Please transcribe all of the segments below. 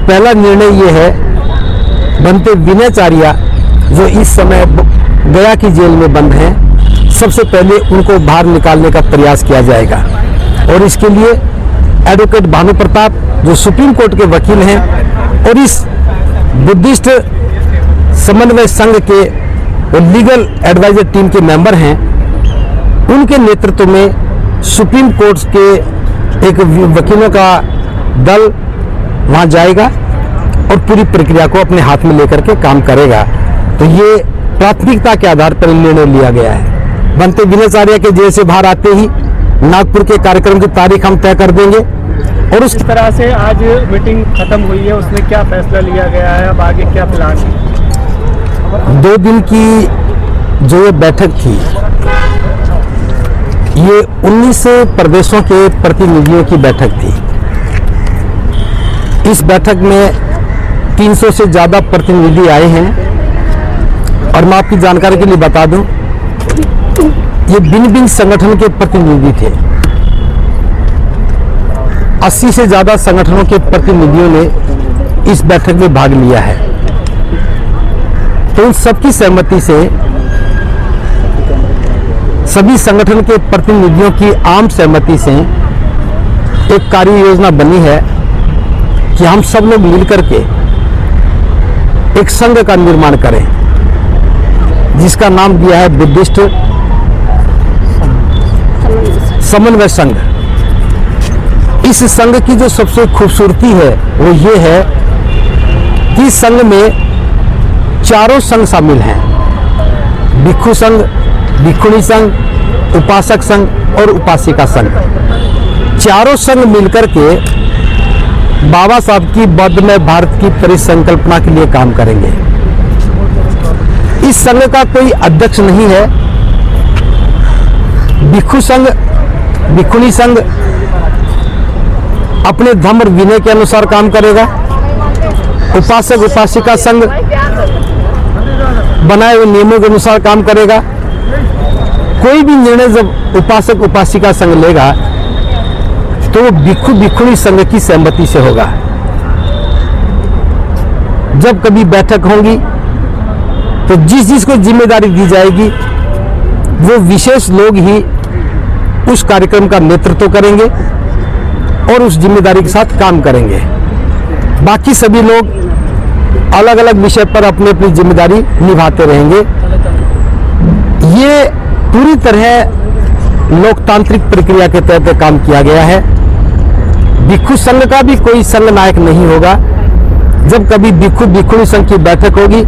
पहला निर्णय ये है, बनते विनयचार्या जो इस समय गया की जेल में बंद हैं, सबसे पहले उनको बाहर निकालने का प्रयास किया जाएगा। और इसके लिए एडवोकेट भानु प्रताप जो सुप्रीम कोर्ट के वकील हैं और इस बुद्धिस्ट समन्वय संघ के और लीगल एडवाइजर टीम के मेंबर हैं, उनके नेतृत्व में सुप्रीम कोर्ट के एक वकीलों का दल वहां जाएगा और पूरी प्रक्रिया को अपने हाथ में लेकर के काम करेगा। तो ये प्राथमिकता के आधार पर निर्णय लिया गया है। बनते विनयचार्या के जेल से बाहर आते ही नागपुर के कार्यक्रम की तारीख हम तय कर देंगे। और उस तरह से आज मीटिंग खत्म हुई है, उसमें क्या फैसला लिया गया है, अब आगे क्या प्लान है? 2 दिन की जो ये बैठक थी, ये 19 प्रदेशों के प्रतिनिधियों की बैठक थी। इस बैठक में 300 से ज्यादा प्रतिनिधि आए हैं। और मैं आपकी जानकारी के लिए बता दूं, ये भिन्न संगठन के प्रतिनिधि थे। 80 से ज्यादा संगठनों के प्रतिनिधियों ने इस बैठक में भाग लिया है। तो उन सबकी सहमति से सभी संगठन के प्रतिनिधियों की आम सहमति से एक कार्य योजना बनी है कि हम सब लोग मिलकर के एक संघ का निर्माण करें, जिसका नाम दिया है बुद्धिस्ट समन्वय संघ। इस संघ की जो सबसे खूबसूरती है वो ये है कि संघ में चारों संघ शामिल हैं, भिक्षु संघ, भिक्षुणी संघ, उपासक संघ और उपासिका संघ। चारों संघ मिलकर के बाबा साहब की बौद्धमय भारत की परिसंकल्पना के लिए काम करेंगे। इस संघ का कोई अध्यक्ष नहीं है। भिक्षु संघ, भिक्षुणी संघ अपने धर्म और विनय के अनुसार काम करेगा। उपासक उपासिका संघ बनाए हुए नियमों के अनुसार काम करेगा। कोई भी निर्णय जब उपासक उपासिका संघ लेगा तो वो भिक्षु भिक्षुणी संघ की सहमति से होगा। जब कभी बैठक होगी तो जिस जिसको जिम्मेदारी दी जाएगी वो विशेष लोग ही उस कार्यक्रम का नेतृत्व करेंगे और उस जिम्मेदारी के साथ काम करेंगे। बाकी सभी लोग अलग अलग विषय पर अपनी अपनी जिम्मेदारी निभाते रहेंगे। ये पूरी तरह लोकतांत्रिक प्रक्रिया के तहत काम किया गया है। भिक्षु संघ का भी कोई संघ नायक नहीं होगा। जब कभी भिक्षु भिक्षुणी संघ की बैठक होगी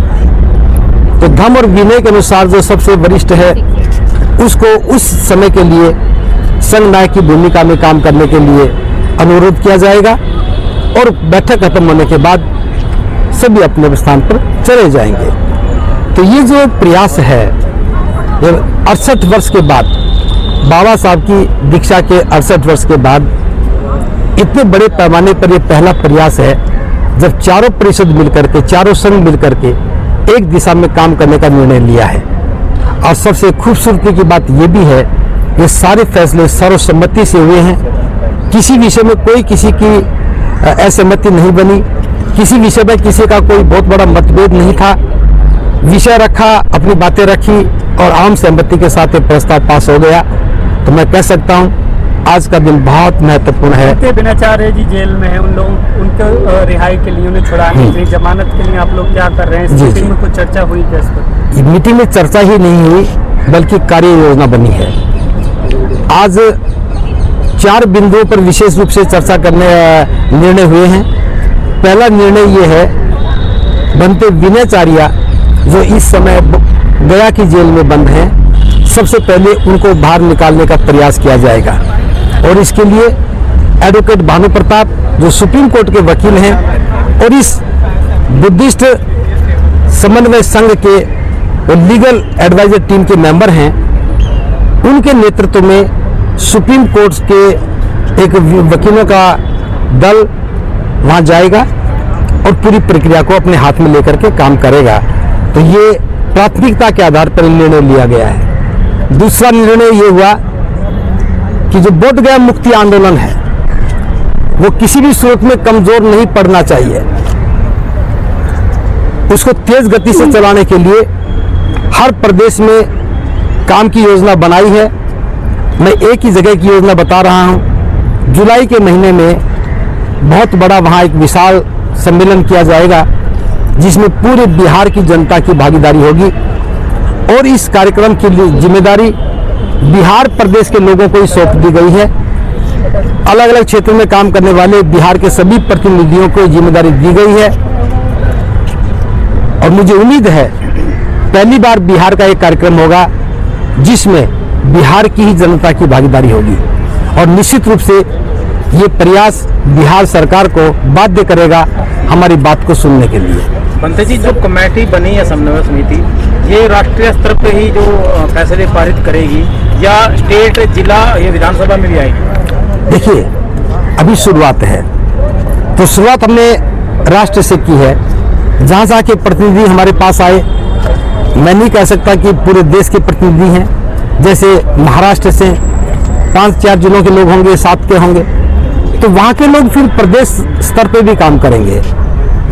तो धर्म और विनय के अनुसार जो सबसे वरिष्ठ है उसको उस समय के लिए संघ नायक की भूमिका में काम करने के लिए अनुरोध किया जाएगा और बैठक खत्म होने के बाद सभी अपने स्थान पर चले जाएंगे। तो ये जो प्रयास है, 68 वर्ष के बाद, बाबा साहब की दीक्षा के 68 वर्ष के बाद इतने बड़े पैमाने पर यह पहला प्रयास है जब चारों परिषद मिलकर के, चारों संघ मिलकर के एक दिशा में काम करने का निर्णय लिया है। और सबसे खूबसूरती की बात यह भी है, ये सारे फैसले सर्वसम्मति से हुए हैं। किसी विषय में कोई किसी की असहमति नहीं बनी, किसी विषय में किसी का कोई बहुत बड़ा मतभेद नहीं था। विषय रखा, अपनी बातें रखी और आम सहमति के साथ ये प्रस्ताव पास हो गया। तो मैं कह सकता हूँ आज का दिन बहुत महत्वपूर्ण है। विनयचार्या जी जेल में है, उनको रिहाई के लिए, उन्हें छुड़ाने के लिए, जमानत के लिए आप लोग क्या कर रहे हैं? इस मीटिंग में कुछ चर्चा हुई क्या इस पर? मीटिंग में चर्चा ही नहीं हुई बल्कि कार्य योजना बनी है। आज 4 बिंदुओं पर विशेष रूप से चर्चा करने निर्णय हुए हैं। पहला निर्णय ये है, बनते विनयचार्या जो इस समय गया की जेल में बंद हैं, सबसे पहले उनको बाहर निकालने का प्रयास किया जाएगा। और इसके लिए एडवोकेट भानु प्रताप जो सुप्रीम कोर्ट के वकील हैं और इस बुद्धिस्ट समन्वय संघ के और लीगल एडवाइजर टीम के मेंबर हैं, उनके नेतृत्व में सुप्रीम कोर्ट के एक वकीलों का दल वहां जाएगा और पूरी प्रक्रिया को अपने हाथ में लेकर के काम करेगा। तो ये प्राथमिकता के आधार पर निर्णय लिया गया है। दूसरा निर्णय ये हुआ कि जो बोधगया मुक्ति आंदोलन है वो किसी भी सूरत में कमजोर नहीं पड़ना चाहिए। उसको तेज गति से चलाने के लिए हर प्रदेश में काम की योजना बनाई है। मैं एक ही जगह की योजना बता रहा हूं। जुलाई के महीने में बहुत बड़ा वहां एक विशाल सम्मेलन किया जाएगा जिसमें पूरे बिहार की जनता की भागीदारी होगी और इस कार्यक्रम की जिम्मेदारी बिहार प्रदेश के लोगों को ही सौंप दी गई है। अलग अलग क्षेत्रों में काम करने वाले बिहार के सभी प्रतिनिधियों को जिम्मेदारी दी गई है और मुझे उम्मीद है पहली बार बिहार का एक कार्यक्रम होगा जिसमें बिहार की ही जनता की भागीदारी होगी और निश्चित रूप से ये प्रयास बिहार सरकार को बाध्य करेगा हमारी बात को सुनने के लिए। पंत जी, जो कमेटी बनी है समन्वय समिति, ये राष्ट्रीय स्तर पे ही जो फैसले पारित करेगी या स्टेट, जिला या विधानसभा में भी आएगी? देखिए, अभी शुरुआत है तो शुरुआत हमने राष्ट्र से की है। जहाँ जहाँ के प्रतिनिधि हमारे पास आए, मैं नहीं कह सकता कि पूरे देश के प्रतिनिधि हैं। जैसे महाराष्ट्र से 5-4 जिलों के लोग होंगे, 7 के होंगे, तो वहाँ के लोग फिर प्रदेश स्तर पे भी काम करेंगे।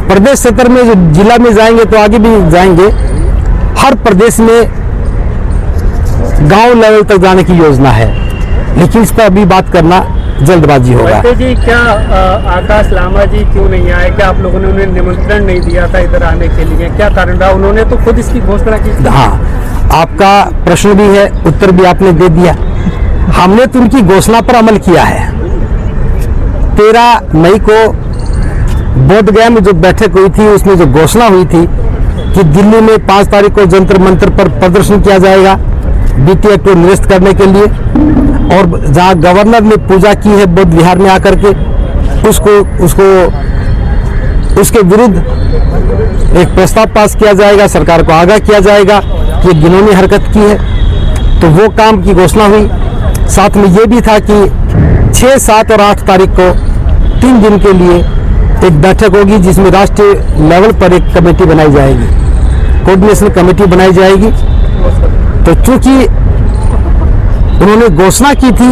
प्रदेश स्तर में जो जिला में जाएंगे तो आगे भी जाएंगे। हर प्रदेश में गांव लेवल तक जाने की योजना है, लेकिन इस पर अभी बात करना जल्दबाजी होगा। जी, क्या आकाश लामा जी क्यों नहीं आए? क्या आप लोगों ने उन्हें निमंत्रण नहीं दिया था इधर आने के लिए? क्या कारण रहा? उन्होंने तो खुद इसकी घोषणा की थी। हाँ, आपका प्रश्न भी है, उत्तर भी आपने दे दिया। हमने तो उनकी घोषणा पर अमल किया है। 13 मई को बोधगया में जो बैठक हुई थी उसमें जो घोषणा हुई थी कि दिल्ली में 5 तारीख को जंतर मंतर पर प्रदर्शन किया जाएगा बीटी एक्ट को निरस्त करने के लिए, और जहां गवर्नर ने पूजा की है बौद्ध विहार में आकर के, उसके विरुद्ध एक प्रस्ताव पास किया जाएगा, सरकार को आगाह किया जाएगा कि घिनौनी हरकत की है। तो वो काम की घोषणा हुई। साथ में ये भी था कि 6, 7 और 8 तारीख को 3 दिन के लिए एक बैठक होगी जिसमें राष्ट्रीय लेवल पर एक कमेटी बनाई जाएगी, कोऑर्डिनेशन कमेटी बनाई जाएगी। तो चूंकि उन्होंने घोषणा की थी,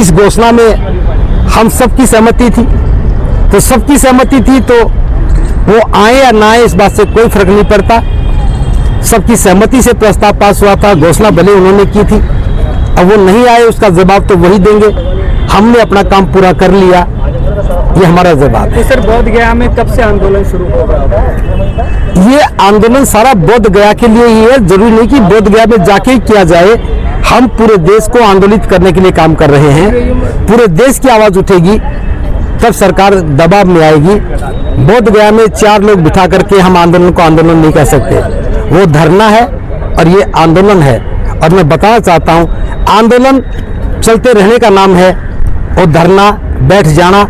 इस घोषणा में हम सबकी सहमति थी, तो सबकी सहमति थी तो वो आए या ना आए इस बात से कोई फर्क नहीं पड़ता। सबकी सहमति से प्रस्ताव पास हुआ था। घोषणा भले उन्होंने की थी, अब वो नहीं आए उसका जवाब तो वही देंगे। हमने अपना काम पूरा कर लिया, ये हमारा जवाब है। सर, बोधगया में कब से आंदोलन शुरू होगा? ये आंदोलन सारा बोधगया के लिए ही है, जरूरी नहीं कि बोधगया में जाके ही किया जाए। हम पूरे देश को आंदोलित करने के लिए काम कर रहे हैं। पूरे देश की आवाज उठेगी तब सरकार दबाव में आएगी। बोधगया में 4 लोग बिठा करके हम आंदोलन को आंदोलन नहीं कह सकते। वो धरना है और ये आंदोलन है। और मैं बताना चाहता हूँ, आंदोलन चलते रहने का नाम है और धरना बैठ जाना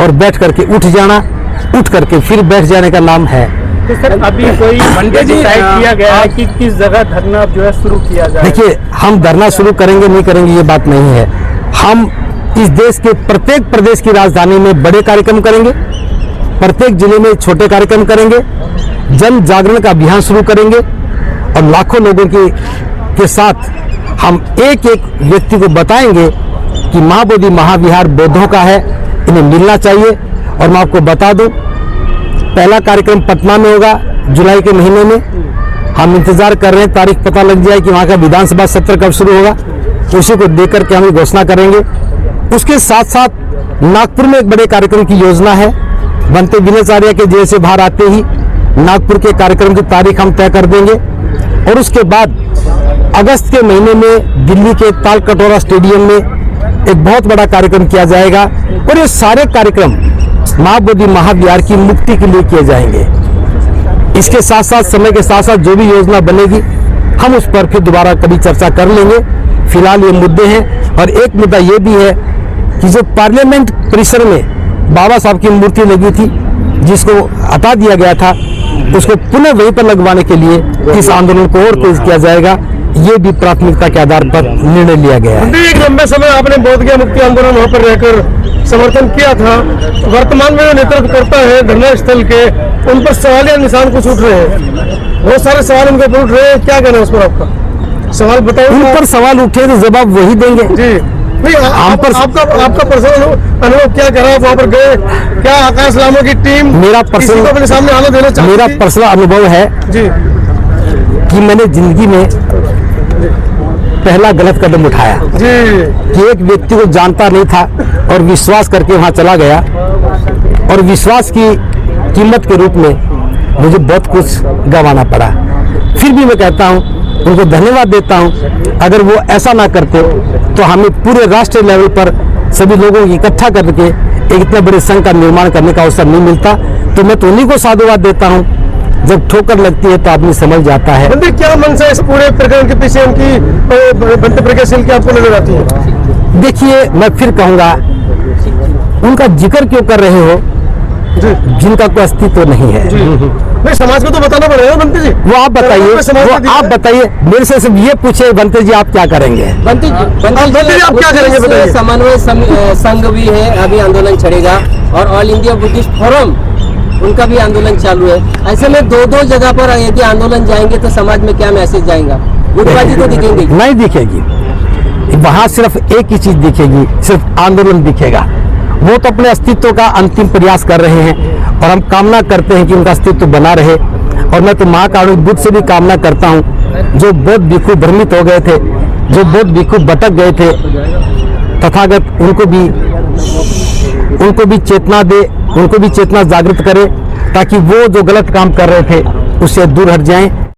और बैठ करके उठ जाना, उठ करके फिर बैठ जाने का नाम है। तो सर, अभी कोई डिसाइड किया गया है कि किस जगह धरना जो है शुरू किया जाए? देखिए, हम धरना शुरू करेंगे नहीं करेंगे ये बात नहीं है। हम इस देश के प्रत्येक प्रदेश की राजधानी में बड़े कार्यक्रम करेंगे, प्रत्येक जिले में छोटे कार्यक्रम करेंगे, जन जागरण का अभियान शुरू करेंगे और लाखों लोगों के साथ हम एक एक व्यक्ति को बताएंगे कि महाबोधि महाविहार बौद्धों का है, इन्हें मिलना चाहिए। और मैं आपको बता दूं, पहला कार्यक्रम पटना में होगा जुलाई के महीने में। हम इंतजार कर रहे हैं, तारीख पता लग जाए कि वहाँ का विधानसभा सत्र कब शुरू होगा, उसी को देकर के हम घोषणा करेंगे। उसके साथ साथ नागपुर में एक बड़े कार्यक्रम की योजना है। बनते विनयाचार्य के जेल से बाहर आते ही नागपुर के कार्यक्रम की तारीख हम तय कर देंगे। और उसके बाद अगस्त के महीने में दिल्ली के ताल कटोरा स्टेडियम में एक बहुत बड़ा कार्यक्रम किया जाएगा। और ये सारे कार्यक्रम महाबोधि महाविहार की मुक्ति के लिए किए जाएंगे। इसके साथ साथ समय के साथ साथ जो भी योजना बनेगी हम उस पर फिर दोबारा कभी चर्चा कर लेंगे। फिलहाल ये मुद्दे हैं। और एक मुद्दा ये भी है कि जो पार्लियामेंट परिसर में बाबा साहब की मूर्ति लगी थी, जिसको हटा दिया गया था, उसको पुनः वहीं पर लगवाने के लिए इस आंदोलन को और तेज किया जाएगा। ये भी प्राथमिकता के आधार पर निर्णय लिया गया है। एक लंबे समय आपने बोधगया मुक्ति आंदोलन वहाँ पर रहकर समर्थन किया था। वर्तमान में जो नेतृत्व करता है धरना स्थल के, उन पर सवाल या निशान कुछ उठ रहे हैं, बहुत सारे सवाल उनके ऊपर उठ रहे हैं। क्या कहना है उस पर आपका? सवाल बताइए। उन पर सवाल उठे तो जवाब वही देंगे जी। नहीं, आपका पर्सनल अनुभव क्या करा? वहाँ पर गए, क्या आकाश लामा की टीम मेरा किसी को अपने सामने आना देना चाहती मेरा थी? पर्सनल अनुभव है जी कि मैंने जिंदगी में पहला गलत कदम उठाया जी कि एक व्यक्ति को जानता नहीं था और विश्वास करके वहां चला गया, और विश्वास की कीमत के रूप में मुझे बहुत कुछ गंवाना पड़ा। फिर भी मैं कहता हूं, उनको धन्यवाद देता हूं। अगर वो ऐसा ना करते तो हमें पूरे राष्ट्रीय लेवल पर सभी लोगों को इकट्ठा करके एक इतने बड़े संघ का निर्माण करने का अवसर नहीं मिलता। तो मैं तो उन्हीं को साधुवाद देता हूं। जब ठोकर लगती है तो आदमी समझ जाता है। बंदी, क्या मंशा है इस पूरे प्रकरण के पीछे उनकी बनते प्रज्ञाशील की आपको नजर आती है? देखिए, मैं फिर कहूंगा, उनका जिक्र क्यों कर रहे हो जिनका कोई अस्तित्व नहीं है? नहीं, समाज को तो बताना पड़ेगा बनते जी। वो आप बताइए, मेरे से सिर्फ ये पूछे, बनते जी आप क्या करेंगे? बंटी जी आप क्या करेंगे बताइए? समन्वय संघ भी है, अभी आंदोलन चलेगा, और ऑल इंडिया बुद्धिस्ट फोरम उनका भी आंदोलन चालू है। ऐसे में दो जगह पर यदि आंदोलन जाएंगे तो समाज में क्या मैसेज जाएगा? गुटबाजी तो दिखेंगे नहीं दिखेगी। वहां सिर्फ एक ही चीज दिखेगी, सिर्फ आंदोलन दिखेगा। वो तो अपने अस्तित्व का अंतिम प्रयास कर रहे हैं और हम कामना करते हैं कि उनका अस्तित्व बना रहे। और मैं तो महाकारुणिक बुद्ध से भी कामना करता हूं, जो बौद्ध भिक्षु भ्रमित हो गए थे, जो बौद्ध भिक्षु भटक गए थे, तथागत उनको भी चेतना दे, उनको भी चेतना जागृत करे, ताकि वो जो गलत काम कर रहे थे उससे दूर हट जाएं।